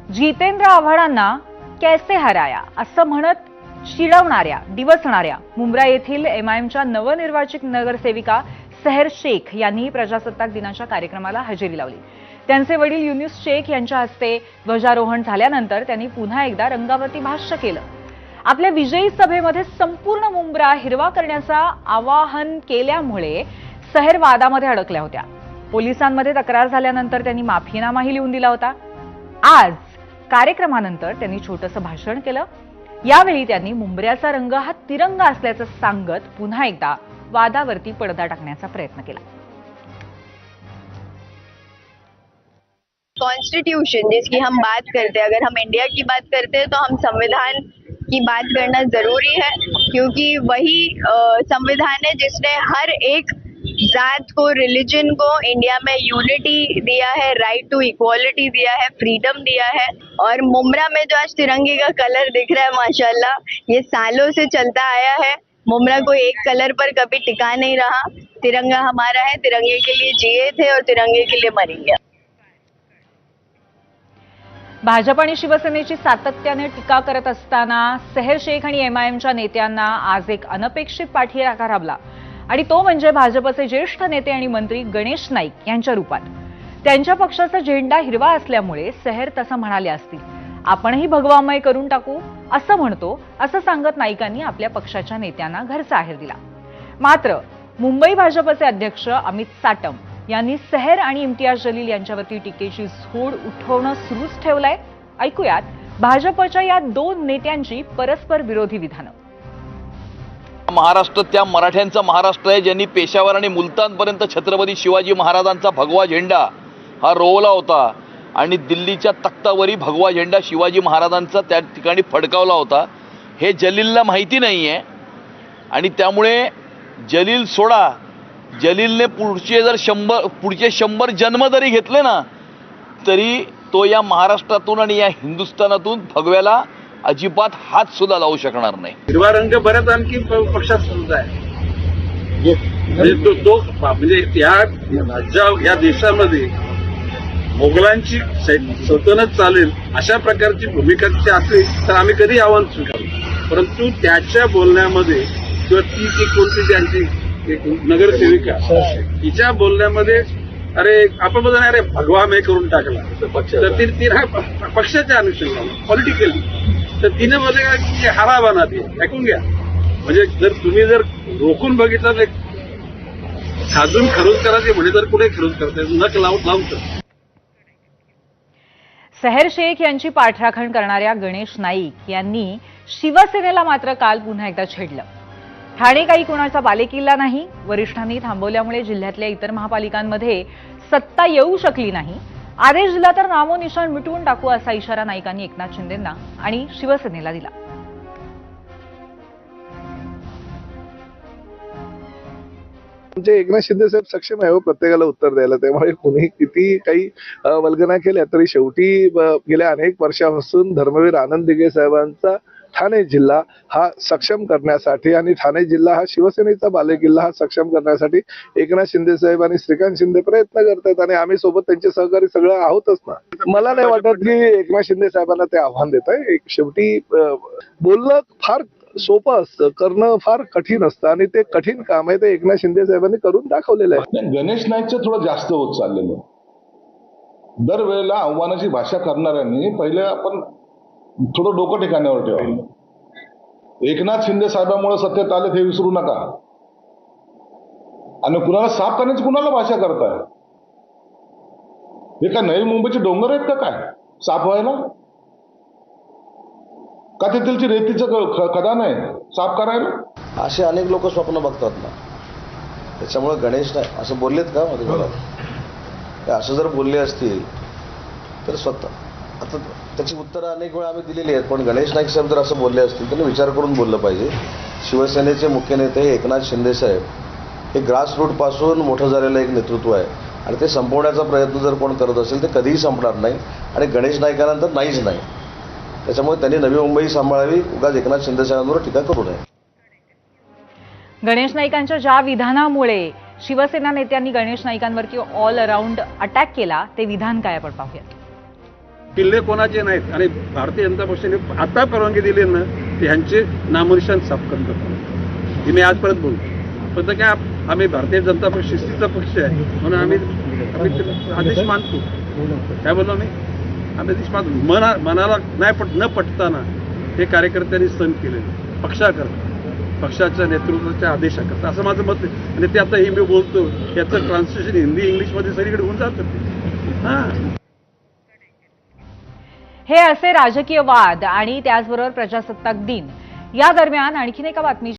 जितेंद्र आव्हाडांना कैसे हराया असं म्हणत चिडवणाऱ्या दिवसणाऱ्या मुंब्रा येथील एमआयएमच्या नवनिर्वाचित नगरसेविका सहर शेख यांनी प्रजासत्ताक दिनाच्या कार्यक्रमाला हजेरी लावली। त्यांचे वडील युनुस शेख यांच्या हस्ते ध्वजारोहण झाल्यानंतर त्यांनी पुन्हा एकदा रंगावरती भाष्य केलं। आपल्या विजयी सभेमध्ये संपूर्ण मुंब्रा हिरवा करण्याचं आवाहन केल्यामुळे सहर वादामध्ये अडकल्या होत्या। पोलिसांमध्ये तक्रार झाल्यानंतर त्यांनी माफीनामाही लिहून दिला होता। आज कार्यक्रमानंतर त्यांनी छोटंसं भाषण केलं। यावेळी त्यांनी मुंब्र्याचा रंग हा तिरंगा असल्याचं सांगत पुन्हा एकदा वादावरती पडदा टाकण्याचा प्रयत्न केला। कॉन्स्टिट्यूशन जिसकी हम बात करते हैं, अगर हम इंडिया की बात करते हैं तो हम संविधान की बात करना जरूरी है, क्योंकि वही संविधान है जिसने हर एक जात को, रिलीजन को इंडिया में यूनिटी दिया है, राइट टू इक्वालिटी दिया है, फ्रीडम दिया है। और मुंब्रा में जो आज तिरंगे का कलर दिख रहा है, माशाल्लाह, ये सालों से चलता आया है। मुंब्रा कोई एक कलर पर कभी टिका नहीं रहा। तिरंगा हमारा है, तिरंगे के लिए जिए थे और तिरंगे के लिए मरेंगे। भाजप आणि शिवसेनेची सातत्याने टीका करत असताना सहर शेख आणि एमआयएमच्या नेत्यांना आज एक अनपेक्षित पाठीराखा लाभला आणि तो म्हणजे भाजपचे ज्येष्ठ नेते आणि मंत्री गणेश नाईक यांच्या रूपात। त्यांच्या पक्षाचा झेंडा हिरवा असल्यामुळे सहर तसं म्हणाले असतील, आपणही भगवामय करून टाकू असं म्हणतो असं सांगत नाईकांनी आपल्या पक्षाच्या नेत्यांना घरचा आहेर दिला। मात्र मुंबई भाजपचे अध्यक्ष अमित साटम यांनी सहर आणि इम्तियाज जलील यांच्यावरती टीकेची झोड उठवणं सुरूच ठेवलंय। ऐकूयात भाजपच्या या दोन नेत्यांची परस्पर विरोधी विधानं। महाराष्ट्र त्या मराठ्यांचा महाराष्ट्र आहे ज्यांनी पेशावर आणि मुलतानपर्यंत छत्रपती शिवाजी महाराजांचा भगवा झेंडा हा रोवला होता आणि दिल्लीच्या तख्तावरही भगवा झेंडा शिवाजी महाराजांचा त्या ठिकाणी फडकावला होता। हे जलीलला माहिती नाही आहे आणि त्यामुळे जलील सोडा, जलीलने पुढचे 100 जन्म जरी घेतले ना तरी तो या महाराष्ट्रातून आणि या हिंदुस्थानातून भगव्याला अजिबात हात सुद्धा लावू शकणार नाही। हिरवा रंग बऱ्याच आणखी पक्षात सुद्धा आहे। म्हणजे या देशामध्ये मोगलांची सल्तनत चालेल अशा प्रकारची भूमिका असेल तर आम्ही कधी आव्हान स्वीकारू, परंतु त्याच्या बोलण्यामध्ये किंवा ती कोणती त्यांची नगरसेविका तिच्या बोलण्यामध्ये अरे आपण बघा अरे भगवामय करून टाकला तर ती पक्षाच्या अनुषंगाने पॉलिटिकली तर तिने मध्ये काय हारा बना ती ऐकून घ्या। म्हणजे जर तुम्ही जर रोखून बघितलं तर साजून खरोच करायचे म्हणे तर कुठे खरोच करताय नक लावतं। सहर शेख यांची पाठराखण करणाऱ्या गणेश नाईक यांनी शिवसेनेला मात्र काल पुन्हा एकदा छेडलं। ठाणे काही कोणाचा बालेकिल्ला नाही, वरिष्ठांनी थांबवल्यामुळे जिल्ह्यातल्या इतर महापालिकांमध्ये सत्ता येऊ शकली नाही। आदेश दिला तर नामोनिशाण मिटवून टाकू असा इशारा नाईकांनी एकनाथ शिंदेंना आणि शिवसेनेला दिला। म्हणजे एकनाथ शिंदे साहेब सक्षम आहे प्रत्येकाला उत्तर द्यायला, त्यामुळे कुणी किती काही वल्गना केल्या तरी शेवटी गेल्या अनेक वर्षापासून धर्मवीर आनंद दिघे साहेबांचा ठाणे जिल्हा हा सक्षम करण्यासाठी आणि ठाणे जिल्हा हा शिवसेनेचा बालेकिल्ला हा सक्षम करण्यासाठी एकनाथ शिंदे साहेब आणि श्रीकांत शिंदे प्रयत्न करतात आणि आम्ही सोबत त्यांचे सहकारी सगळं आहोतच ना। मला नाही वाटत की एकनाथ शिंदे साहेबांना ते आव्हान देत आहे। शेवटी बोलणं फार सोपं असतं, करणं फार कठीण असतं आणि ते कठीण काम आहे ते एकनाथ शिंदे साहेबांनी करून दाखवलेलं आहे। गणेश नाईकचं थोडं जास्त होत चाललेलं। दरवेळेला आव्हानाची भाषा करणाऱ्यांनी पहिले आपण थोडं डोकं ठिकाण्यावर ठेवावं। एकनाथ शिंदे साहेबांमुळे सत्तेत आले हे विसरू नका आणि कुणाला साफ करण्याची कुणाला भाषा करताय? हे काय नवी मुंबईचे डोंगर आहेत का काय साफ व्हायला? का तिथलची रेतीचं खदान आहे साफ करायला? असे अनेक लोक स्वप्न बघतात ना, त्याच्यामुळे गणेश नाही असं बोललेत का मध्ये मला? असं जर बोलले असतील तर स्वतः आता त्याची उत्तरं अनेक वेळा आम्ही दिलेली आहेत, पण गणेश नाईक साहेब जर असं बोलले असतील त्यांनी विचार करून बोललं पाहिजे। शिवसेनेचे मुख्य नेते एकनाथ शिंदे साहेब हे ग्रासरूट पासून मोठं झालेलं एक नेतृत्व आहे आणि ते संपवण्याचा प्रयत्न जर कोण करत असेल तर कधीही संपणार नाही आणि गणेश नाईकानंतर नाहीच नाही। त्याच्यामुळे त्यांनी नवी मुंबई सांभाळावी, उगाच एकनाथ शिंदे साहेबांवर टीका करू नये। गणेश नाईकांच्या ज्या विधानामुळे शिवसेना नेत्यांनी गणेश नाईकांवरती ऑल अराउंड अटॅक केला ते विधान काय आपण पाहूयात। किल्ले कोणाचे नाहीत आणि भारतीय जनता पक्षाने आता परवानगी दिली ना ते ह्यांचे नामनिशान साफ करतात हे मी आजपर्यंत बोलतो. पण काय आम्ही भारतीय जनता पक्ष शिस्तीचा पक्ष आहे म्हणून आम्ही आदेश मानतो. काय बोललो मी आम्ही आदेश मानतो. मनाला न पटताना हे कार्यकर्त्यांनी सण केले पक्षाच्या नेतृत्वाच्या आदेशाकरता असं माझं मत आहे. आणि ते आता हे मी बोलतो याचं ट्रान्सलेशन हिंदी इंग्लिशमध्ये सगळीकडे होऊन जातं ते. हां हे असे राजकीय वाद आणि त्याचबरोबर प्रजासत्ताक दिन या दरम्यान आणखीन एका बातमी